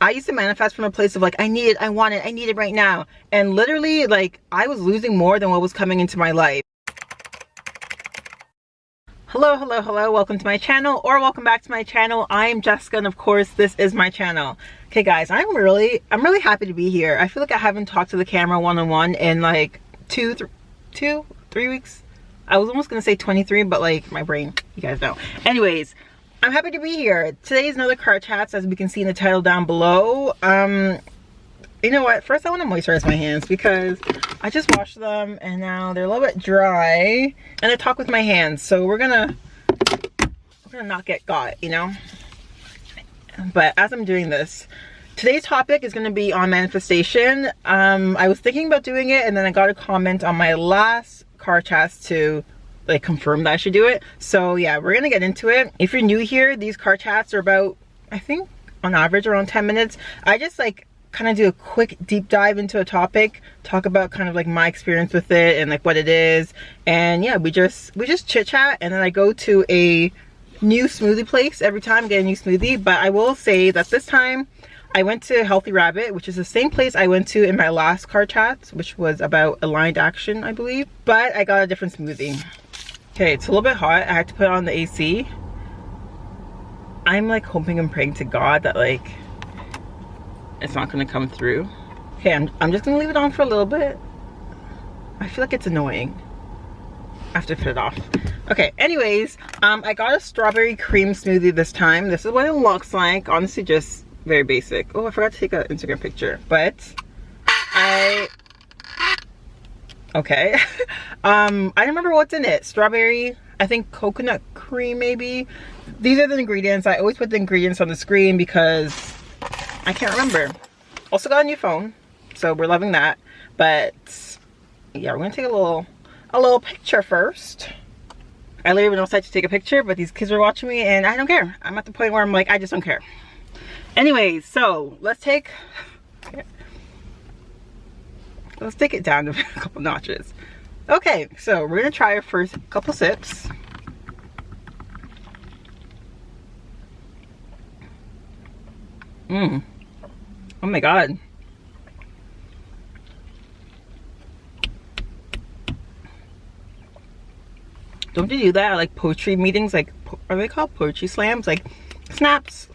I used to manifest from a place of like, I need it, I want it, I need it right now. And literally, like, I was losing more than what was coming into my life. Hello, hello, hello. Welcome to my channel, or welcome back to my channel. I am Jessica, and of course, this is my channel. Okay, guys, I'm really happy to be here. I feel like I haven't talked to the camera one-on-one in like 3 weeks. I was almost gonna say 23, but like my brain, you guys know. Anyways, I'm happy to be here. Today is another car chats, as we can see in the title down below. You know what? First, I want to moisturize my hands because I just washed them and now they're a little bit dry, and I talk with my hands, so we're gonna not get got, you know. But as I'm doing this, today's topic is gonna be on manifestation. I was thinking about doing it, and then I got a comment on my last car chats to like confirm that I should do it. So yeah, we're gonna get into it. If you're new here, these car chats are about, I think on average, around 10 minutes. I just like kind of do a quick deep dive into a topic, talk about kind of like my experience with it and like what it is, and yeah, we just chit chat, and then I go to a new smoothie place every time, get a new smoothie. But I will say that this time I went to Healthy Rabbit, which is the same place I went to in my last car chats, which was about aligned action, I believe, but I got a different smoothie. Okay, it's a little bit hot. I had to put on the AC. I'm like hoping and praying to God that like it's not gonna come through. Okay, I'm just gonna leave it on for a little bit. I feel like it's annoying. I have to put it off. Okay, anyways, I got a strawberry cream smoothie this time. This is what it looks like. Honestly, just very basic. Oh, I forgot to take an Instagram picture, but okay. I don't remember what's in it. Strawberry, I think coconut cream maybe. These are the ingredients. I always put the ingredients on the screen because I can't remember. Also got a new phone, so we're loving that. But yeah, we're gonna take a little picture first. I literally went outside to take a picture, but these kids were watching me and I don't care. I'm at the point where I'm like, I just don't care. Anyways, so let's take it down a couple notches. Okay, so we're gonna try our first couple sips. Oh my God. Don't you do that at like poetry meetings? Like, are they called poetry slams? Like, snaps.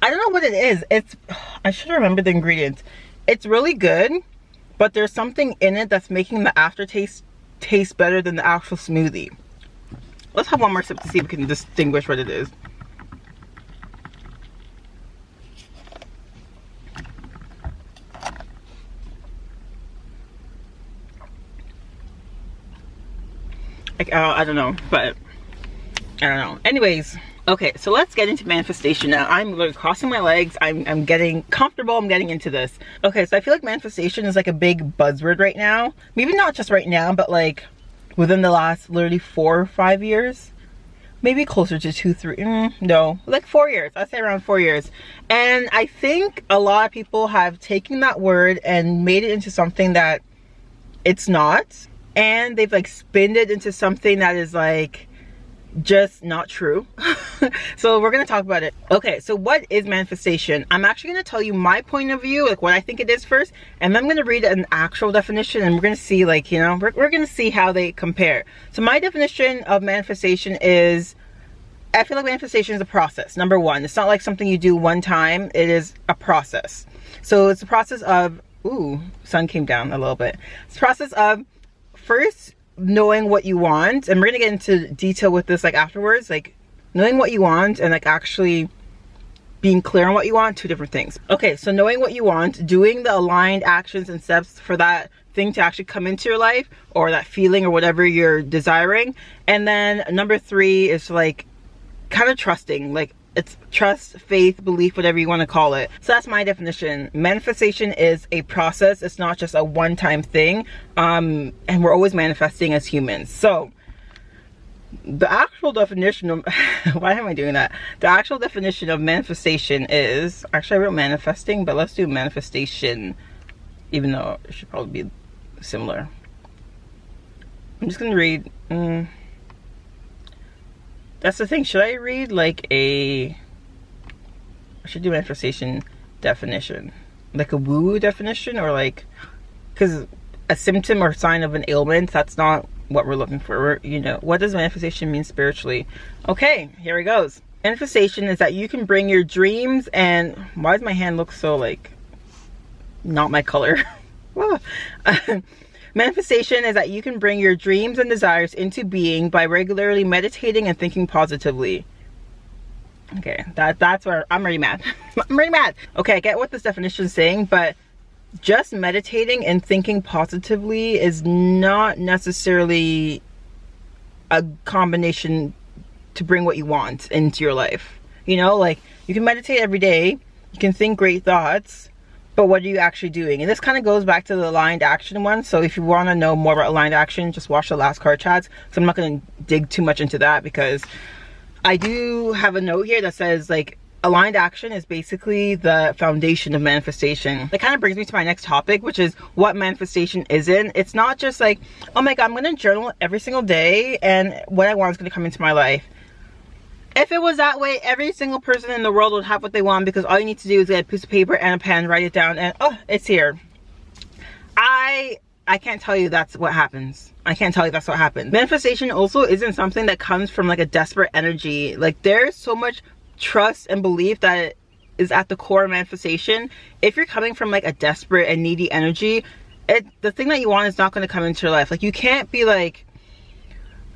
I don't know what it is. I should remember the ingredients. It's really good, but there's something in it that's making the aftertaste taste better than the actual smoothie. Let's have one more sip to see if we can distinguish what it is. Like, I don't know, but I don't know. Anyways, okay, so let's get into manifestation now. I'm literally crossing my legs. I'm getting comfortable. I'm getting into this. Okay, so I feel like manifestation is like a big buzzword right now. Maybe not just right now, but like within the last literally 4 or 5 years. Maybe closer to 2, 3, no, like 4 years. I'd say around 4 years. And I think a lot of people have taken that word and made it into something that it's not. And they've like spinned it into something that is like just not true. So we're gonna talk about it. Okay, so what is manifestation? I'm actually gonna tell you my point of view, like what I think it is first, and then I'm gonna read an actual definition, and we're gonna see, like, you know, we're gonna see how they compare. So my definition of manifestation is, I feel like manifestation is a process. Number one, it's not like something you do one time. It is a process. So it's a process of, ooh, sun came down a little bit. It's a process of first knowing what you want, and we're gonna get into detail with this like afterwards, like knowing what you want and like actually being clear on what you want, two different things. Okay, so knowing what you want, doing the aligned actions and steps for that thing to actually come into your life, or that feeling or whatever you're desiring. And then number 3 is like kind of trusting, like it's trust, faith, belief, whatever you want to call it. So that's my definition. Manifestation is a process. It's not just a one-time thing. And we're always manifesting as humans. So the actual definition of why am I doing that? The actual definition of manifestation is, actually I wrote manifesting, but let's do manifestation, even though it should probably be similar. I'm just gonna read. That's the thing. Should I read like I should do manifestation definition, like a woo-woo definition, or like, because a symptom or sign of an ailment, that's not what we're looking for. You know, what does manifestation mean spiritually? Okay, here it goes. Manifestation is that you can bring your dreams and, why does my hand look so like not my color? Manifestation is that you can bring your dreams and desires into being by regularly meditating and thinking positively. Okay, that's where I'm already mad. I'm already mad. Okay, I get what this definition is saying, but just meditating and thinking positively is not necessarily a combination to bring what you want into your life. You know, like, you can meditate every day, you can think great thoughts, but what are you actually doing? And this kind of goes back to the aligned action one. So if you want to know more about aligned action, just watch the last card chats. So I'm not going to dig too much into that, because I do have a note here that says, like, aligned action is basically the foundation of manifestation. That kind of brings me to my next topic, which is what manifestation isn't. It's not just like, oh my god, I'm going to journal every single day and what I want is going to come into my life. If it was that way, every single person in the world would have what they want, because all you need to do is get a piece of paper and a pen, write it down, and oh, it's here. I can't tell you that's what happens. I can't tell you that's what happens. Manifestation also isn't something that comes from like a desperate energy. Like, there's so much trust and belief that is at the core of manifestation. If you're coming from like a desperate and needy energy, the thing that you want is not going to come into your life. Like, you can't be like,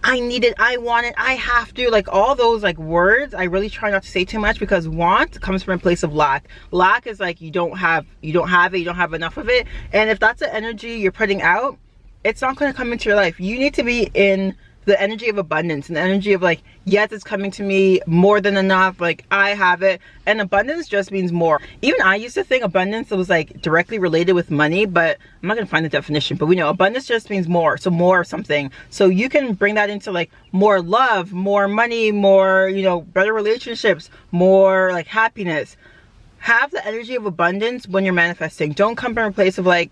I need it, I want it, I have to, like all those like words. I really try not to say too much, because want comes from a place of lack. Lack is like you don't have it, you don't have enough of it. And if that's the energy you're putting out, it's not going to come into your life. You need to be in the energy of abundance and the energy of like, yes, it's coming to me, more than enough, like I have it. And abundance just means more. Even I used to think abundance was like directly related with money, but I'm not gonna find the definition, but we know abundance just means more. So more of something. So you can bring that into like more love, more money, more, you know, better relationships, more like happiness. Have the energy of abundance when you're manifesting. Don't come from a place of like,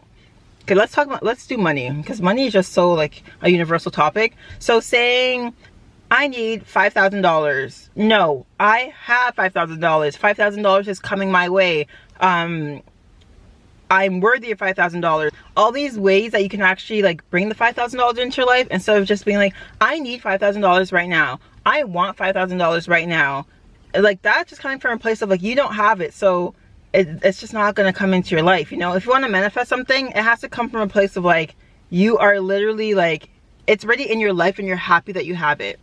okay, let's do money, because money is just so like a universal topic. So saying I need $5,000. No, I have $5,000. $5,000 is coming my way. I'm worthy of $5,000. All these ways that you can actually like bring the $5,000 into your life, instead of just being like, I need $5,000 right now. I want $5,000 right now. Like, that's just coming from a place of like, you don't have it. So it's just not going to come into your life. You know, if you want to manifest something, it has to come from a place of like, you are literally like, it's already in your life and you're happy that you have it.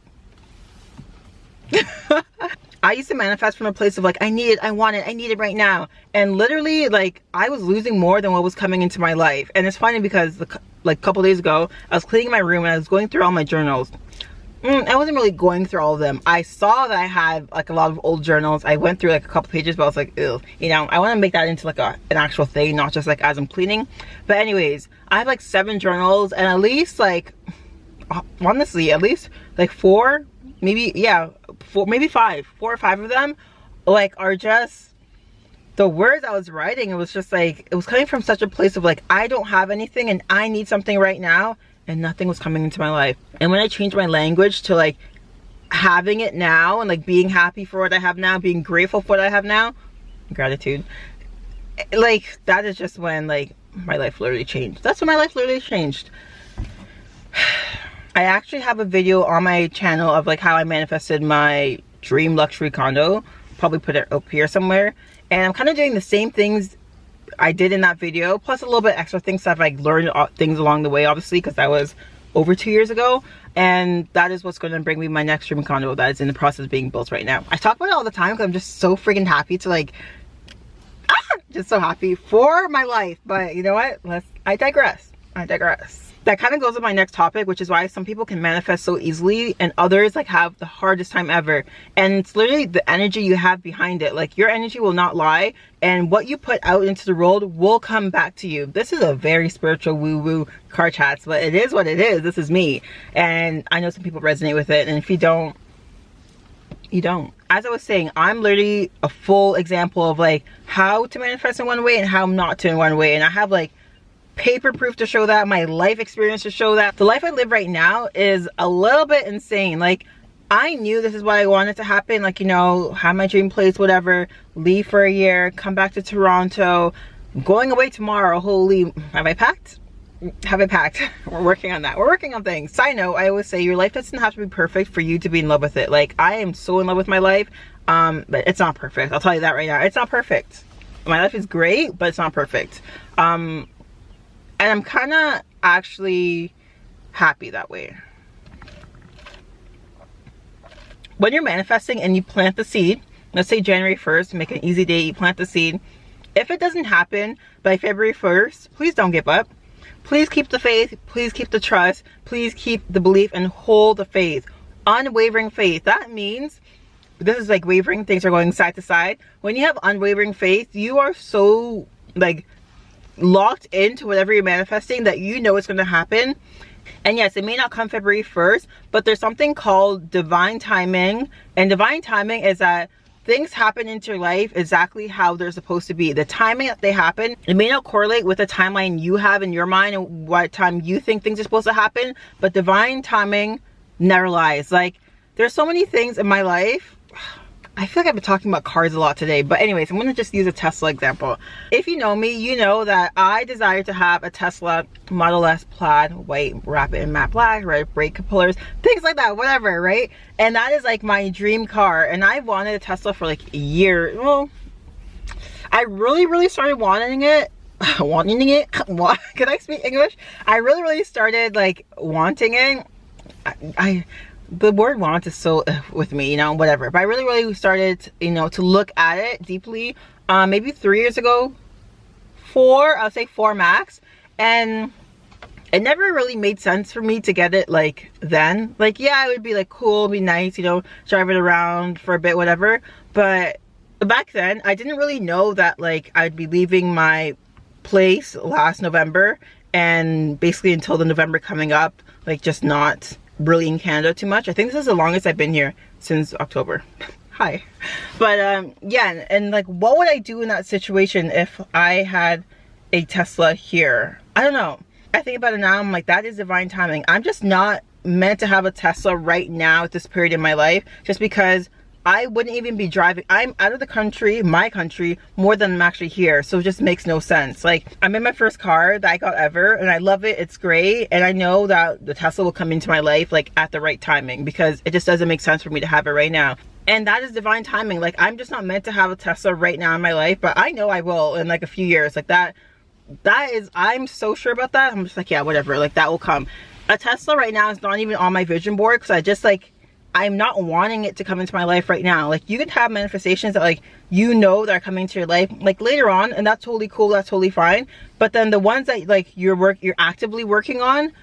I used to manifest from a place of like, I need it, I want it, I need it right now. And literally like, I was losing more than what was coming into my life. And it's funny because like a couple days ago, I was cleaning my room and I was going through all my journals. I wasn't really going through all of them. I saw that I had like a lot of old journals. I went through like a couple pages, but I was like, ew, you know, I want to make that into like an actual thing, not just like as I'm cleaning. But anyways, I have like 7 journals, and at least like, honestly, at least like 4, maybe, yeah, 4, maybe 5, 4 or 5 of them like are just the words I was writing. It was just like, it was coming from such a place of like, I don't have anything and I need something right now. And nothing was coming into my life. And when I changed my language to like having it now and like being happy for what I have now, being grateful for what I have now, gratitude, like that is just when like my life literally changed. That's when my life literally changed. I actually have a video on my channel of like how I manifested my dream luxury condo. Probably put it up here somewhere. And I'm kind of doing the same things I did in that video, plus a little bit extra things that I've like learned things along the way, obviously, because that was over 2 years ago. And that is what's going to bring me my next dream condo that is in the process of being built right now. I talk about it all the time because I'm just so freaking happy to like, just so happy for my life. But you know what, I digress. That kind of goes with my next topic, which is why some people can manifest so easily and others like have the hardest time ever. And it's literally the energy you have behind it. Like, your energy will not lie, and what you put out into the world will come back to you. This is a very spiritual woo-woo card chats, but it is what it is. This is me, and I know some people resonate with it, and if you don't, you don't. As I was saying, I'm literally a full example of like how to manifest in one way and how not to in one way. And I have like paper proof to show that, my life experience to show that. The life I live right now is a little bit insane. Like, I knew this is what I wanted to happen, like, you know, have my dream place, whatever, leave for a year, come back to Toronto, going away tomorrow. Holy, have I packed? Have I packed? We're working on that. We're working on things. Side note, I always say your life doesn't have to be perfect for you to be in love with it. Like, I am so in love with my life, but it's not perfect. I'll tell you that right now. It's not perfect. My life is great, but it's not perfect. And I'm kind of actually happy that way. When you're manifesting and you plant the seed, let's say January 1st, make an easy date, you plant the seed. If it doesn't happen by February 1st, please don't give up. Please keep the faith, please keep the trust, please keep the belief and hold the faith. Unwavering faith. That means, this is like wavering, things are going side to side. When you have unwavering faith, you are so like locked into whatever you're manifesting that you know it's going to happen. And yes, it may not come February 1st, but there's something called divine timing. And divine timing is that things happen into your life exactly how they're supposed to be. The timing that they happen, it may not correlate with the timeline you have in your mind and what time you think things are supposed to happen, but divine timing never lies. Like, there's so many things in my life. I feel like I've been talking about cars a lot today, but anyways, I'm gonna just use a Tesla example. If you know me, you know that I desire to have a Tesla Model S plaid, white, wrap it in matte black, red brake pillars, things like that, whatever, right? And that is like my dream car. And I've wanted a Tesla for like a year. Well, I really started wanting it. Can I speak English? I really started like wanting it. The word want is so with me, you know, whatever. But I really started, you know, to look at it deeply, maybe 3 years ago, I'll say 4 max. And it never really made sense for me to get it like then. Like, yeah, it would be like cool, it'd be nice, you know, drive it around for a bit, whatever. But back then, I didn't really know that like I'd be leaving my place last November, and basically until the November coming up, like just not really in Canada too much. I think this is the longest I've been here, since October. Hi. But yeah, and like what would I do in that situation if I had a Tesla here? I don't know. I think about it now, I'm like, that is divine timing. I'm just not meant to have a Tesla right now at this period in my life, just because I wouldn't even be driving. I'm out of the country, my country, more than I'm actually here. So it just makes no sense. Like, I'm in my first car that I got ever, and I love it. It's great. And I know that the Tesla will come into my life like at the right timing, because it just doesn't make sense for me to have it right now. And that is divine timing. Like, I'm just not meant to have a Tesla right now in my life, but I know I will in like a few years. Like that is, I'm so sure about that. I'm just like, yeah, whatever. Like, that will come. A Tesla right now is not even on my vision board, because I just like, I'm not wanting it to come into my life right now. Like, you can have manifestations that like, you know, that are coming into your life like later on, and that's totally cool, that's totally fine. But then the ones that like you're actively working on,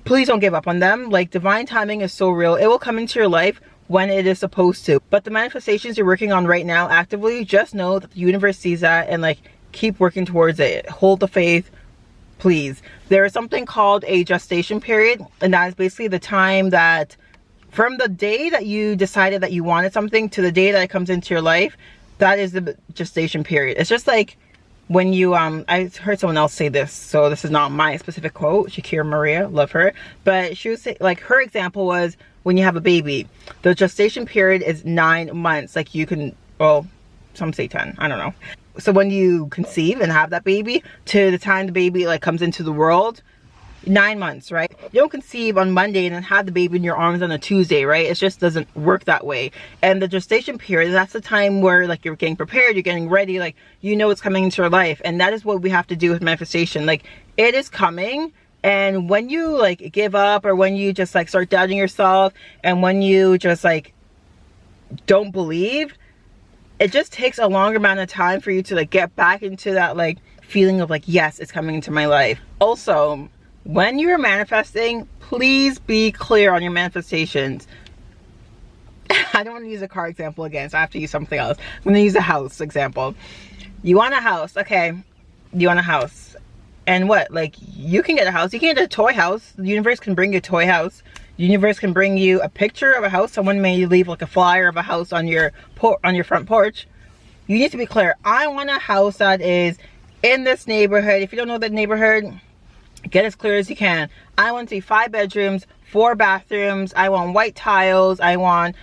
please don't give up on them. Like, divine timing is so real. It will come into your life when it is supposed to. But the manifestations you're working on right now actively, just know that the universe sees that, and like, keep working towards it. Hold the faith, please. There is something called a gestation period, and that is basically the time that from the day that you decided that you wanted something to the day that it comes into your life, that is the gestation period. It's just like when you, I heard someone else say this, so this is not my specific quote, Shakira Maria, love her, but she was saying, like, her example was when you have a baby, the gestation period is 9 months. Like, you can, well, some say 10, I don't know. So when you conceive and have that baby to the time the baby like comes into the world, 9 months, right? You don't conceive on Monday and then have the baby in your arms on a Tuesday, right? It just doesn't work that way. And the gestation period, that's the time where like you're getting prepared, you're getting ready, like, you know, it's coming into your life. And that is what we have to do with manifestation. Like, it is coming. And when you like give up, or when you just like start doubting yourself, and when you just like don't believe, it just takes a longer amount of time for you to like get back into that like feeling of like, yes, it's coming into my life. Also, when you're manifesting, please be clear on your manifestations. I don't want to use a car example again, so I have to use something else. I'm going to use a house example. You want a house, okay. You want a house. And what? Like, you can get a house. You can get a toy house. The universe can bring you a toy house. The universe can bring you a picture of a house. Someone may leave like a flyer of a house on your front porch. You need to be clear. I want a house that is in this neighborhood. If you don't know the neighborhood, get as clear as you can. I want to be 5 bedrooms, 4 bathrooms. I want white tiles. I want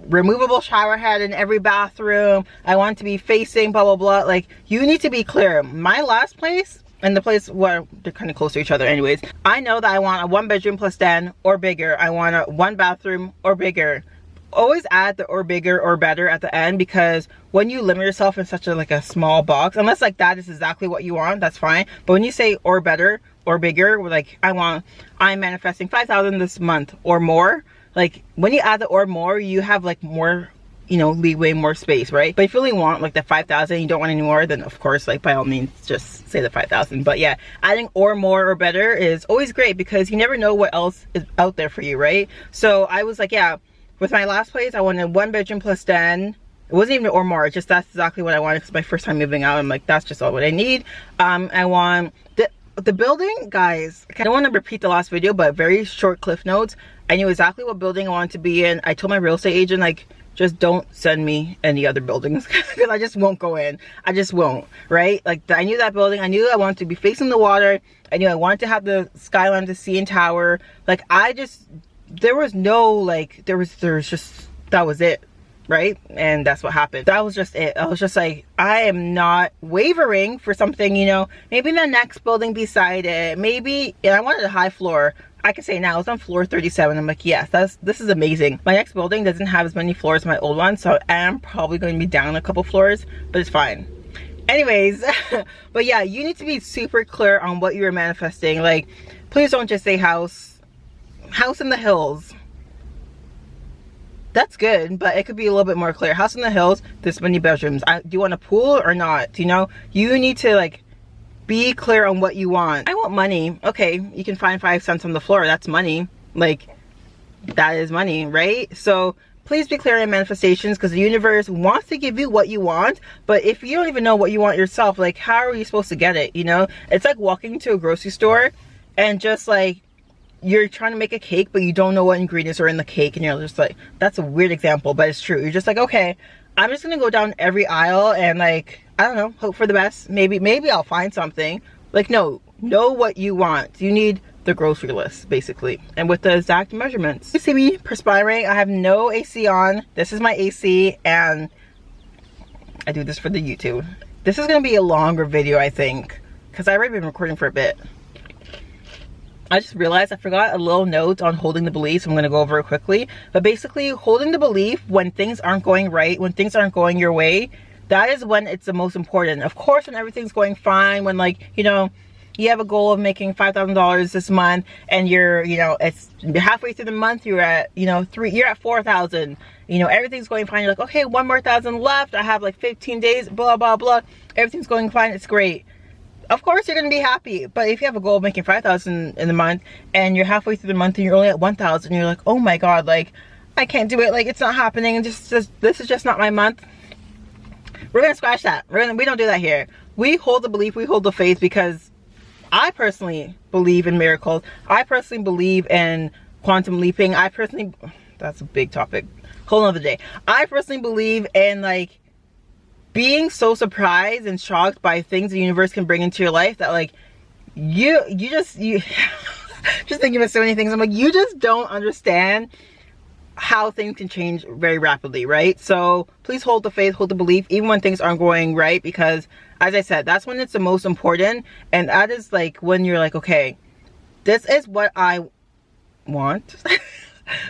removable shower head in every bathroom. I want to be facing blah blah blah. Like, you need to be clear. My last place and the place where they're kind of close to each other anyways, I know that I want a 1 bedroom plus den or bigger. I want a 1 bathroom or bigger. Always add the or bigger or better at the end, because when you limit yourself in such a like a small box, unless like that is exactly what you want, that's fine. But when you say or better or bigger, like I'm manifesting 5,000 this month or more, like when you add the or more, you have like more, you know, leeway, more space, right? But if you only want like the 5,000, you don't want any more, then of course, like by all means, just say the 5,000. But yeah, adding or more or better is always great, because you never know what else is out there for you, right? So I was like, yeah, with my last place, I wanted 1 bedroom plus den. It wasn't even or more, just that's exactly what I wanted, because my first time moving out, I'm like, that's just all what I need. I want the building, guys, I don't want to repeat the last video, but very short cliff notes. I knew exactly what building I wanted to be in. I told my real estate agent, like, just don't send me any other buildings, because I just won't go in. I just won't, right? Like, I knew that building. I knew I wanted to be facing the water. I knew I wanted to have the skyline, the CN Tower. Like, there was no, like, there was just, that was it, right? And that's what happened. That was just it. I was just like, I am not wavering for something, you know, maybe the next building beside it, maybe, and I wanted a high floor. I can say now, it's on floor 37. I'm like, yes, this is amazing. My next building doesn't have as many floors as my old one, so I am probably going to be down a couple floors, but it's fine. Anyways, but yeah, you need to be super clear on what you're manifesting. Like, please don't just say house in the hills. That's good, but it could be a little bit more clear. House in the hills, this many bedrooms. Do you want a pool or not? You know, you need to like be clear on what you want. I want money. Okay, you can find 5 cents on the floor. That's money. Like, that is money, right? So please be clear in manifestations, because the universe wants to give you what you want. But if you don't even know what you want yourself, like, how are you supposed to get it? You know, it's like walking to a grocery store and just like, you're trying to make a cake, but you don't know what ingredients are in the cake, and you're just like, that's a weird example, but it's true. You're just like, okay, I'm just gonna go down every aisle and like, I don't know, hope for the best. Maybe I'll find something. Like, no, know what you want. You need the grocery list, basically, and with the exact measurements. You see me perspiring. I have no AC on. This is my AC, and I do this for the YouTube. This is gonna be a longer video, I think, because I've already been recording for a bit. I just realized I forgot a little note on holding the belief, so I'm going to go over it quickly. But basically, holding the belief when things aren't going right, when things aren't going your way, that is when it's the most important. Of course, when everything's going fine, when, like, you know, you have a goal of making $5,000 this month, and you're, you know, it's halfway through the month, you're at, you know, you're at 4,000. You know, everything's going fine. You're like, okay, 1 more 1,000 left. I have like 15 days, blah, blah, blah. Everything's going fine. It's great. Of course you're gonna be happy, but if you have a goal of making 5,000 in the month and you're halfway through the month and you're only at 1,000, you're like, oh my god, like, I can't do it, like, it's not happening, and this is just not my month. We're gonna scratch that. We don't do that here. We hold the belief, we hold the faith, because I personally believe in miracles. I personally believe in quantum leaping. That's a big topic, whole nother day. I personally believe in, like, being so surprised and shocked by things the universe can bring into your life, that like you just thinking about so many things. I'm like, you just don't understand how things can change very rapidly, right? So please hold the faith, hold the belief, even when things aren't going right, because as I said, that's when it's the most important. And that is like when you're like, okay, this is what I want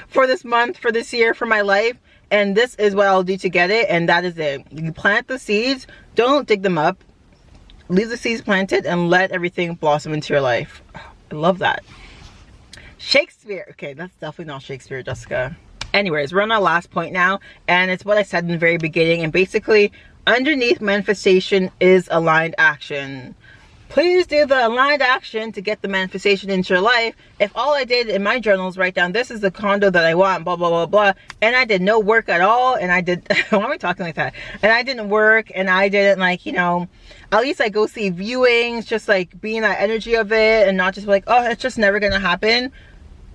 for this month, for this year, for my life, and this is what I'll do to get it, and that is it. You plant the seeds, don't dig them up, leave the seeds planted, and let everything blossom into your life. I love that. Shakespeare. Okay, that's definitely not Shakespeare, Jessica. Anyways, we're on our last point now, and it's what I said in the very beginning, and basically underneath manifestation is aligned action. Please do the aligned action to get the manifestation into your life. If all I did in my journals write down, this is the condo that I want, blah, blah, blah, blah, and I did no work at all, and I did, why am I talking like that? And I didn't work, and I didn't, like, you know, at least I go see viewings, just like being that energy of it, and not just like, oh, it's just never gonna happen.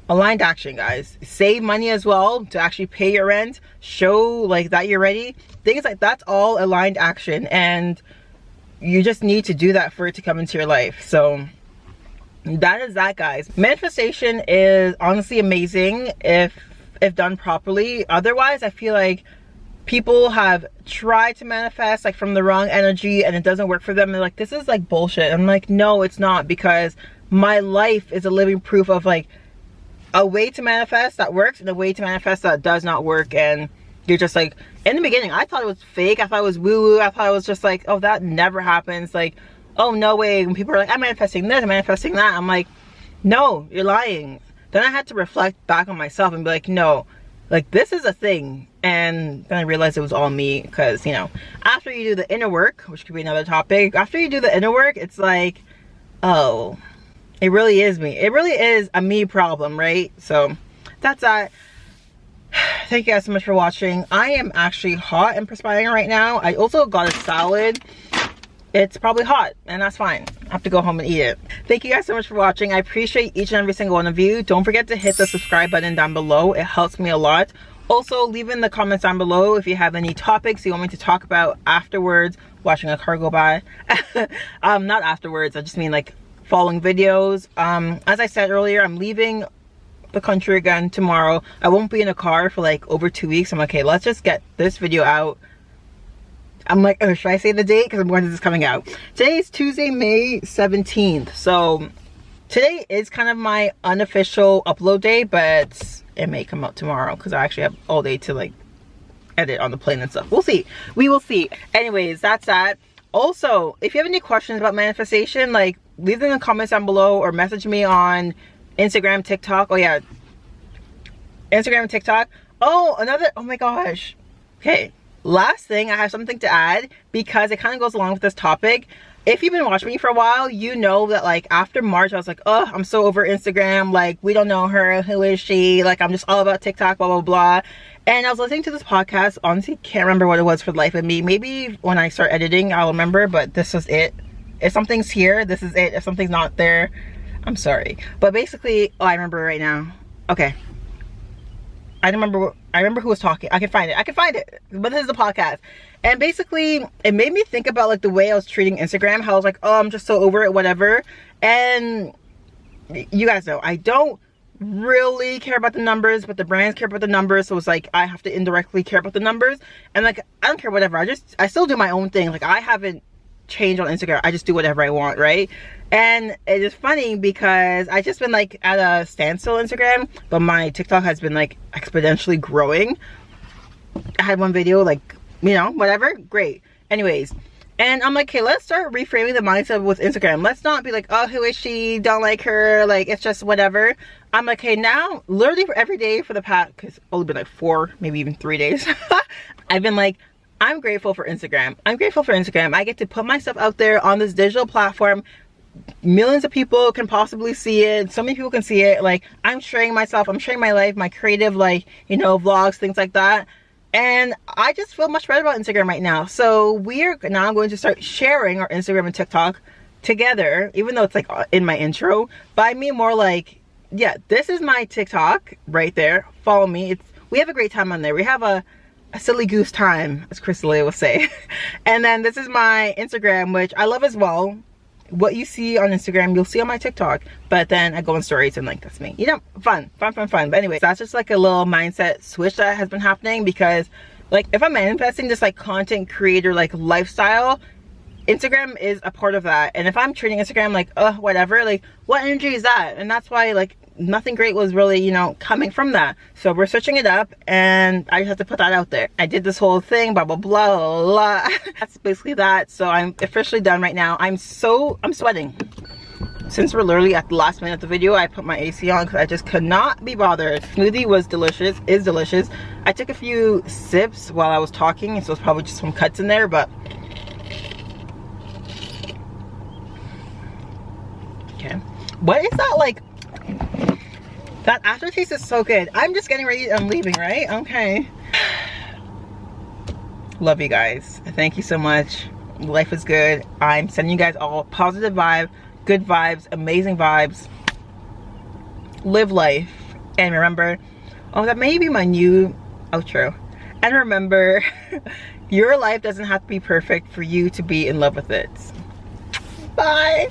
Aligned action, guys. Save money as well to actually pay your rent, show like that you're ready. Things like that's all aligned action, and you just need to do that for it to come into your life. So that is that, guys. Manifestation is honestly amazing if done properly. Otherwise, I feel like people have tried to manifest like from the wrong energy and it doesn't work for them. They're like, this is like bullshit. I'm like, no, it's not, because my life is a living proof of like a way to manifest that works and a way to manifest that does not work. And you're just like, in the beginning I thought it was fake, I thought it was woo-woo, I thought it was just like, oh, that never happens, like, oh no way. When people are like, I'm manifesting this, I'm manifesting that, I'm like, no, you're lying. Then I had to reflect back on myself and be like, no, like this is a thing. And then I realized it was all me, because, you know, after you do the inner work, which could be another topic, after you do the inner work, it's like, oh, it really is me. It really is a me problem, right? So that's that. Thank you guys so much for watching. I am actually hot and perspiring right now. I also got a salad. It's probably hot, and that's fine. I have to go home and eat it. Thank you guys so much for watching. I appreciate each and every single one of you. Don't forget to hit the subscribe button down below. It helps me a lot. Also, leave in the comments down below if you have any topics you want me to talk about afterwards, watching a car go by. Not afterwards, I just mean like following videos. As I said earlier, I'm leaving the country again tomorrow. I won't be in a car for like over 2 weeks. I'm like, okay, let's just get this video out. I'm like, oh, should I say the date? Because when is this coming out? Today is Tuesday, May 17th. So today is kind of my unofficial upload day, but it may come out tomorrow because I actually have all day to like edit on the plane and stuff. We'll see. We will see. Anyways, that's that. Also, if you have any questions about manifestation, like leave them in the comments down below or message me on Instagram, TikTok. Oh yeah, Instagram and TikTok. Oh, oh my gosh. Okay. Last thing, I have something to add because it kind of goes along with this topic. If you've been watching me for a while, you know that like after March, I was like, oh, I'm so over Instagram. Like, we don't know her. Who is she? Like, I'm just all about TikTok, blah, blah, blah. And I was listening to this podcast. Honestly, can't remember what it was for the life of me. Maybe when I start editing, I'll remember, but this was it. If something's here, this is it. If something's not there, I'm sorry. But basically, oh, I remember right now. Okay. I remember who was talking. I can find it, but this is the podcast. And basically it made me think about like the way I was treating Instagram, how I was like, oh, I'm just so over it, whatever. And you guys know I don't really care about the numbers, but the brands care about the numbers, so it's like I have to indirectly care about the numbers. And like, I don't care, whatever. I still do my own thing. Like, I haven't changed on Instagram. I just do whatever I want, right? And it is funny because I just been like at a standstill Instagram, but my TikTok has been like exponentially growing. I had one video, like, you know, whatever, great. Anyways, and I'm like, okay, let's start reframing the mindset with Instagram. Let's not be like, oh, who is she? Don't like her. Like, it's just whatever. I'm like, hey, now literally for every day for the past, because it's only been like 4, maybe even 3 days. I've been like, I'm grateful for Instagram. I'm grateful for Instagram. I get to put myself out there on this digital platform. Millions of people can possibly see it. So many people can see it. Like, I'm sharing myself. I'm sharing my life, my creative, like, you know, vlogs, things like that. And I just feel much better about Instagram right now. So we are now going to start sharing our Instagram and TikTok together, even though it's like in my intro. But I mean more like, yeah, this is my TikTok right there. Follow me. We have a great time on there. We have a silly goose time, as Crystalia will say. And then this is my Instagram, which I love as well. What you see on Instagram, you'll see on my TikTok. But then I go on stories and like, that's me. You know, fun. But anyway, that's just like a little mindset switch that has been happening, because like if I'm manifesting this like content creator like lifestyle, Instagram is a part of that. And if I'm treating Instagram like, whatever, like what energy is that? And that's why like nothing great was really, you know, coming from that. So we're switching it up, and I just have to put that out there. I did this whole thing, blah blah blah blah, blah. That's basically that. So I'm officially done right now. I'm sweating. Since we're literally at the last minute of the video, I put my AC on because I just could not be bothered. Smoothie was delicious, is delicious. I took a few sips while I was talking, so it's probably just some cuts in there, but okay. What is that like? That aftertaste is so good. I'm just getting ready. I'm leaving, right? Okay. Love you guys. Thank you so much. Life is good. I'm sending you guys all positive vibe, good vibes, amazing vibes. Live life. And remember, oh, that may be my new outro. And remember, Your life doesn't have to be perfect for you to be in love with it. Bye.